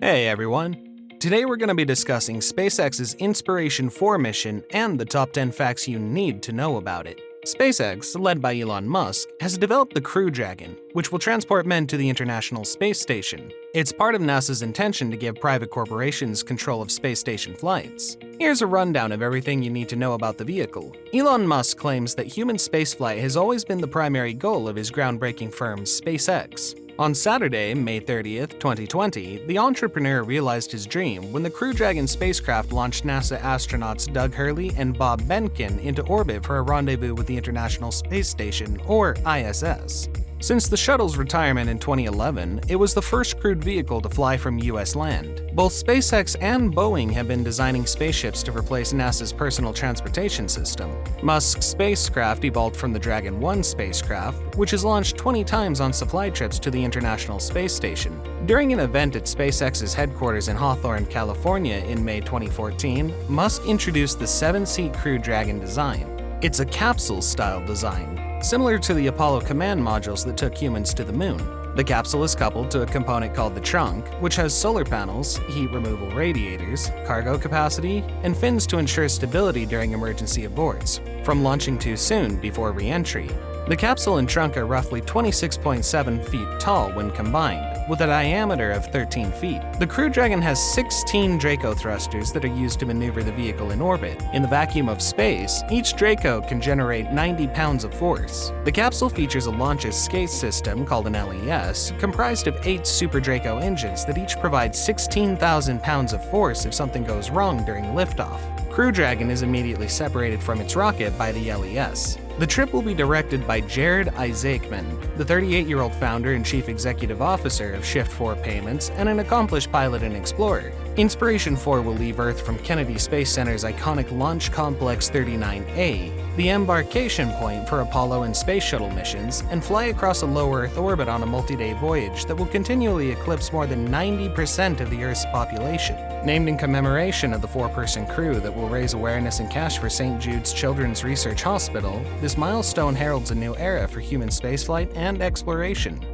Hey everyone! Today we're going to be discussing SpaceX's Inspiration4 mission and the top 10 facts you need to know about it. SpaceX, led by Elon Musk, has developed the Crew Dragon, which will transport men to the International Space Station. It's part of NASA's intention to give private corporations control of space station flights. Here's a rundown of everything you need to know about the vehicle. Elon Musk claims that human spaceflight has always been the primary goal of his groundbreaking firm, SpaceX. On Saturday, May 30th, 2020, the entrepreneur realized his dream when the Crew Dragon spacecraft launched NASA astronauts Doug Hurley and Bob Behnken into orbit for a rendezvous with the International Space Station, or ISS. Since the shuttle's retirement in 2011, it was the first crewed vehicle to fly from US land. Both SpaceX and Boeing have been designing spaceships to replace NASA's personal transportation system. Musk's spacecraft evolved from the Dragon 1 spacecraft, which has launched 20 times on supply trips to the International Space Station. During an event at SpaceX's headquarters in Hawthorne, California in May 2014, Musk introduced the 7-seat Crew Dragon design. It's a capsule-style design, similar to the Apollo command modules that took humans to the moon. The capsule is coupled to a component called the trunk, which has solar panels, heat removal radiators, cargo capacity, and fins to ensure stability during emergency aborts, from launching too soon before re-entry. The capsule and trunk are roughly 26.7 feet tall when combined, with a diameter of 13 feet. The Crew Dragon has 16 Draco thrusters that are used to maneuver the vehicle in orbit. In the vacuum of space, each Draco can generate 90 pounds of force. The capsule features a launch escape system called an LES, comprised of 8 Super Draco engines that each provide 16,000 pounds of force if something goes wrong during liftoff. Crew Dragon is immediately separated from its rocket by the LES. The trip will be directed by Jared Isaacman, the 38-year-old founder and chief executive officer of Shift4 Payments and an accomplished pilot and explorer. Inspiration4 will leave Earth from Kennedy Space Center's iconic Launch Complex 39A, the embarkation point for Apollo and Space Shuttle missions, and fly across a low Earth orbit on a multi-day voyage that will continually eclipse more than 90% of the Earth's population. Named in commemoration of the 4-person crew that will raise awareness and cash for St. Jude's Children's Research Hospital, this milestone heralds a new era for human spaceflight and exploration.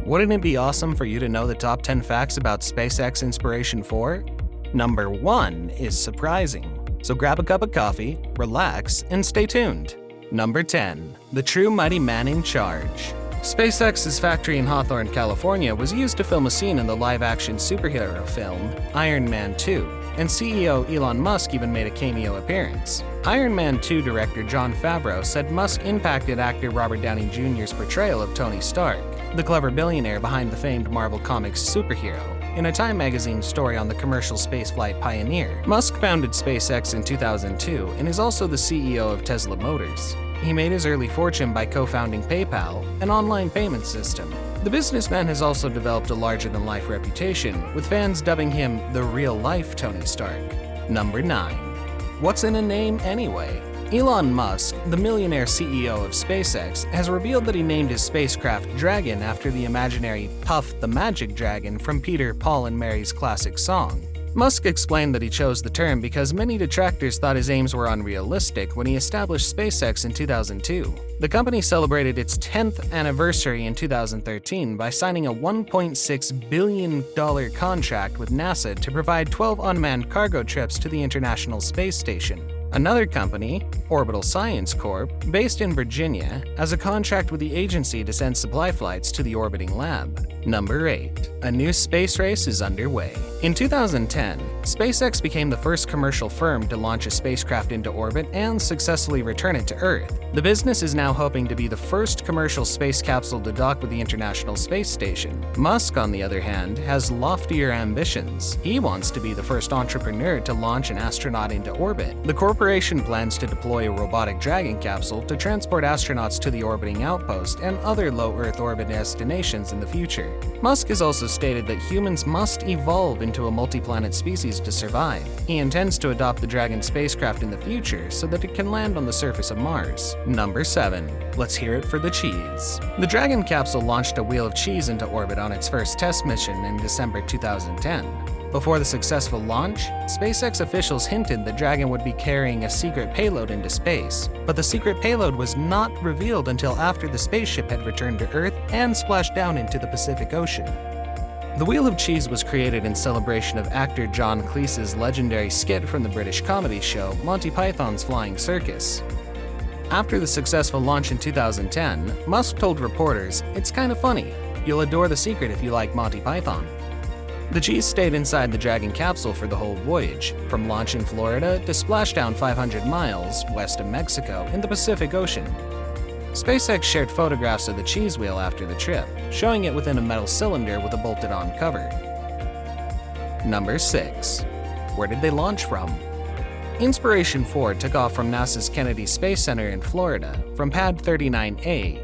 Wouldn't it be awesome for you to know the top 10 facts about SpaceX Inspiration4? Number 1 is surprising, so grab a cup of coffee, relax, and stay tuned. Number 10. The true mighty man in charge. SpaceX's factory in Hawthorne, California was used to film a scene in the live-action superhero film Iron Man 2, and CEO Elon Musk even made a cameo appearance. Iron Man 2 director Jon Favreau said Musk impacted actor Robert Downey Jr.'s portrayal of Tony Stark, the clever billionaire behind the famed Marvel Comics superhero, in a Time magazine story on the commercial spaceflight pioneer. Musk founded SpaceX in 2002 and is also the CEO of Tesla Motors. He made his early fortune by co-founding PayPal, an online payment system. The businessman has also developed a larger-than-life reputation, with fans dubbing him the real-life Tony Stark. Number 9. What's in a name anyway? Elon Musk, the millionaire CEO of SpaceX, has revealed that he named his spacecraft Dragon after the imaginary Puff the Magic Dragon from Peter, Paul, and Mary's classic song. Musk explained that he chose the term because many detractors thought his aims were unrealistic when he established SpaceX in 2002. The company celebrated its 10th anniversary in 2013 by signing a $1.6 billion contract with NASA to provide 12 unmanned cargo trips to the International Space Station. Another company, Orbital Science Corp., based in Virginia, has a contract with the agency to send supply flights to the orbiting lab. Number 8. A new space race is underway. In 2010, SpaceX became the first commercial firm to launch a spacecraft into orbit and successfully return it to Earth. The business is now hoping to be the first commercial space capsule to dock with the International Space Station. Musk, on the other hand, has loftier ambitions. He wants to be the first entrepreneur to launch an astronaut into orbit. The corporation plans to deploy a robotic Dragon capsule to transport astronauts to the orbiting outpost and other low Earth orbit destinations in the future. Musk has also stated that humans must evolve into a multi-planet species to survive. He intends to adopt the Dragon spacecraft in the future so that it can land on the surface of Mars. Number 7. Let's hear it for the cheese. The Dragon capsule launched a wheel of cheese into orbit on its first test mission in December 2010. Before the successful launch, SpaceX officials hinted that Dragon would be carrying a secret payload into space, but the secret payload was not revealed until after the spaceship had returned to Earth and splashed down into the Pacific Ocean. The Wheel of Cheese was created in celebration of actor John Cleese's legendary skit from the British comedy show Monty Python's Flying Circus. After the successful launch in 2010, Musk told reporters, "It's kind of funny. You'll adore the secret if you like Monty Python." The cheese stayed inside the Dragon capsule for the whole voyage, from launch in Florida to splashdown 500 miles west of Mexico in the Pacific Ocean. SpaceX shared photographs of the cheese wheel after the trip, showing it within a metal cylinder with a bolted-on cover. Number 6. Where did they launch from? Inspiration4 took off from NASA's Kennedy Space Center in Florida, from Pad 39A.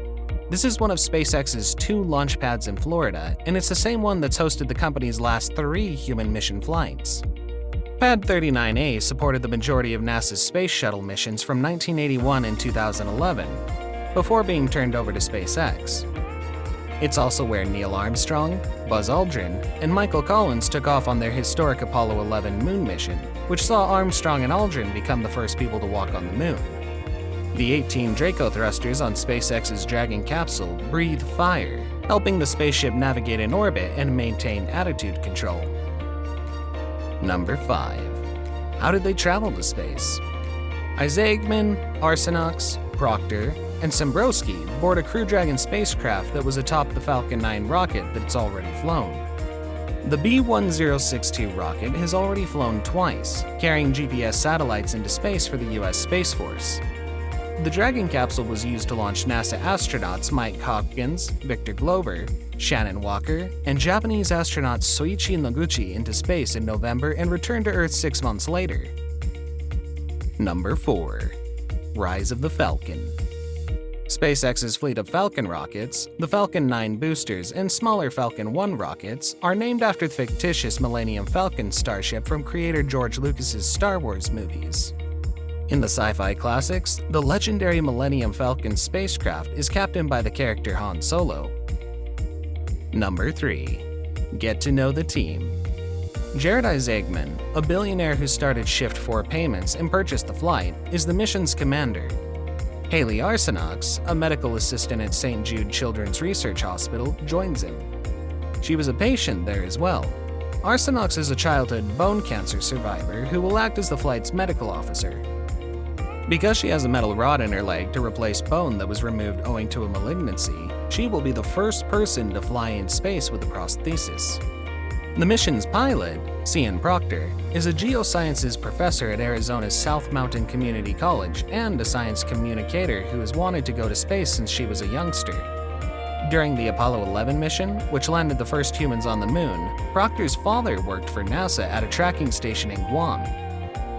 This is one of SpaceX's 2 launch pads in Florida, and it's the same one that's hosted the company's last 3 human mission flights. Pad 39A supported the majority of NASA's space shuttle missions from 1981 and 2011, before being turned over to SpaceX. It's also where Neil Armstrong, Buzz Aldrin, and Michael Collins took off on their historic Apollo 11 moon mission, which saw Armstrong and Aldrin become the first people to walk on the moon. The 18 Draco thrusters on SpaceX's Dragon capsule breathe fire, helping the spaceship navigate in orbit and maintain attitude control. Number 5. How did they travel to space? Isaacman, Arsenax, Proctor, and Sembrowski board a Crew Dragon spacecraft that was atop the Falcon 9 rocket that's already flown. The B-1062 rocket has already flown twice, carrying GPS satellites into space for the US Space Force. The Dragon capsule was used to launch NASA astronauts Mike Hopkins, Victor Glover, Shannon Walker, and Japanese astronaut Soichi Noguchi into space in November and returned to Earth 6 months later. Number 4. Rise of the Falcon. SpaceX's fleet of Falcon rockets, the Falcon 9 boosters, and smaller Falcon 1 rockets are named after the fictitious Millennium Falcon starship from creator George Lucas's Star Wars movies. In the sci-fi classics, the legendary Millennium Falcon spacecraft is captained by the character Han Solo. Number 3. Get to know the team. Jared Isaacman, a billionaire who started Shift 4 Payments and purchased the flight, is the mission's commander. Haley Arsenax, a medical assistant at St. Jude Children's Research Hospital, joins him. She was a patient there as well. Arsenax is a childhood bone cancer survivor who will act as the flight's medical officer. Because she has a metal rod in her leg to replace bone that was removed owing to a malignancy, she will be the first person to fly in space with a prosthesis. The mission's pilot, Cian Proctor, is a geosciences professor at Arizona's South Mountain Community College and a science communicator who has wanted to go to space since she was a youngster. During the Apollo 11 mission, which landed the first humans on the moon, Proctor's father worked for NASA at a tracking station in Guam.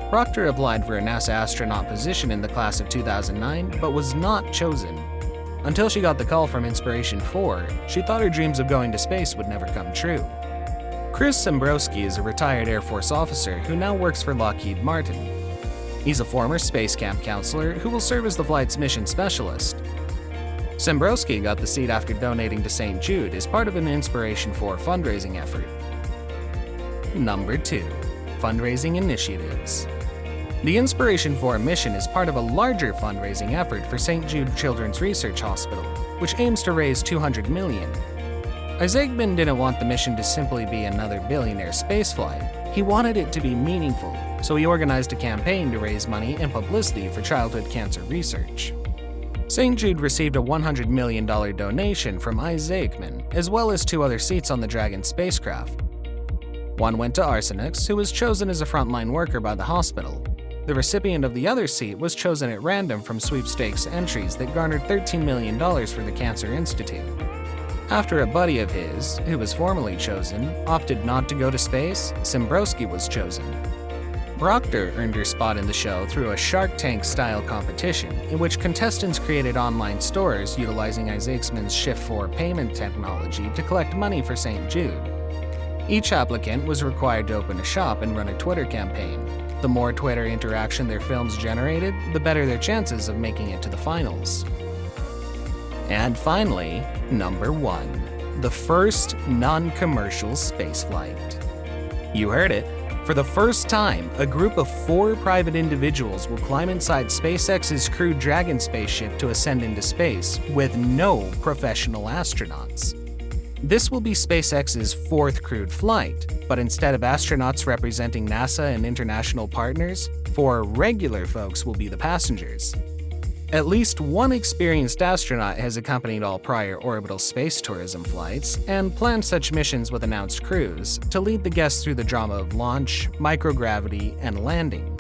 Proctor applied for a NASA astronaut position in the class of 2009, but was not chosen. Until she got the call from Inspiration4, she thought her dreams of going to space would never come true. Chris Sembrowski is a retired Air Force officer who now works for Lockheed Martin. He's a former space camp counselor who will serve as the flight's mission specialist. Sembrowski got the seat after donating to St. Jude as part of an Inspiration4 fundraising effort. Number 2. Fundraising Initiatives. The Inspiration4 mission is part of a larger fundraising effort for St. Jude Children's Research Hospital, which aims to raise $200 million. Isaacman didn't want the mission to simply be another billionaire spaceflight. He wanted it to be meaningful, so he organized a campaign to raise money and publicity for childhood cancer research. St. Jude received a $100 million donation from Isaacman, as well as 2 other seats on the Dragon spacecraft. One went to Arsenax, who was chosen as a frontline worker by the hospital. The recipient of the other seat was chosen at random from sweepstakes entries that garnered $13 million for the Cancer Institute. After a buddy of his, who was formally chosen, opted not to go to space, Sembrowski was chosen. Proctor earned her spot in the show through a Shark Tank-style competition in which contestants created online stores utilizing Isaacman's Shift 4 payment technology to collect money for St. Jude. Each applicant was required to open a shop and run a Twitter campaign. The more Twitter interaction their films generated, the better their chances of making it to the finals. And finally, number 1. The first non-commercial spaceflight. You heard it. For the first time, a group of 4 private individuals will climb inside SpaceX's Crew Dragon spaceship to ascend into space with no professional astronauts. This will be SpaceX's fourth crewed flight, but instead of astronauts representing NASA and international partners, 4 regular folks will be the passengers. At least one experienced astronaut has accompanied all prior orbital space tourism flights and planned such missions with announced crews to lead the guests through the drama of launch, microgravity, and landing.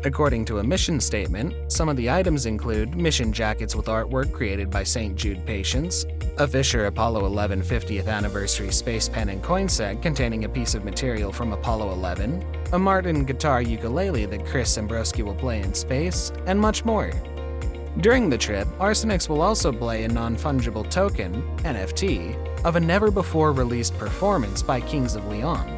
According to a mission statement, some of the items include mission jackets with artwork created by St. Jude patients, a Fisher Apollo 11 50th anniversary space pen and coin set containing a piece of material from Apollo 11, a Martin guitar ukulele that Chris Ambroski will play in space, and much more. During the trip, Arsenex will also play a non-fungible token, NFT, of a never-before-released performance by Kings of Leon.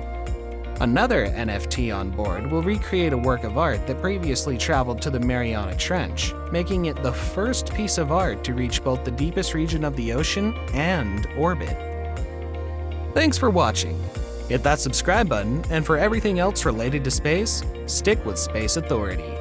Another NFT on board will recreate a work of art that previously traveled to the Mariana Trench, making it the first piece of art to reach both the deepest region of the ocean and orbit. Thanks for watching. Hit that subscribe button, and for everything else related to space, stick with Space Authority.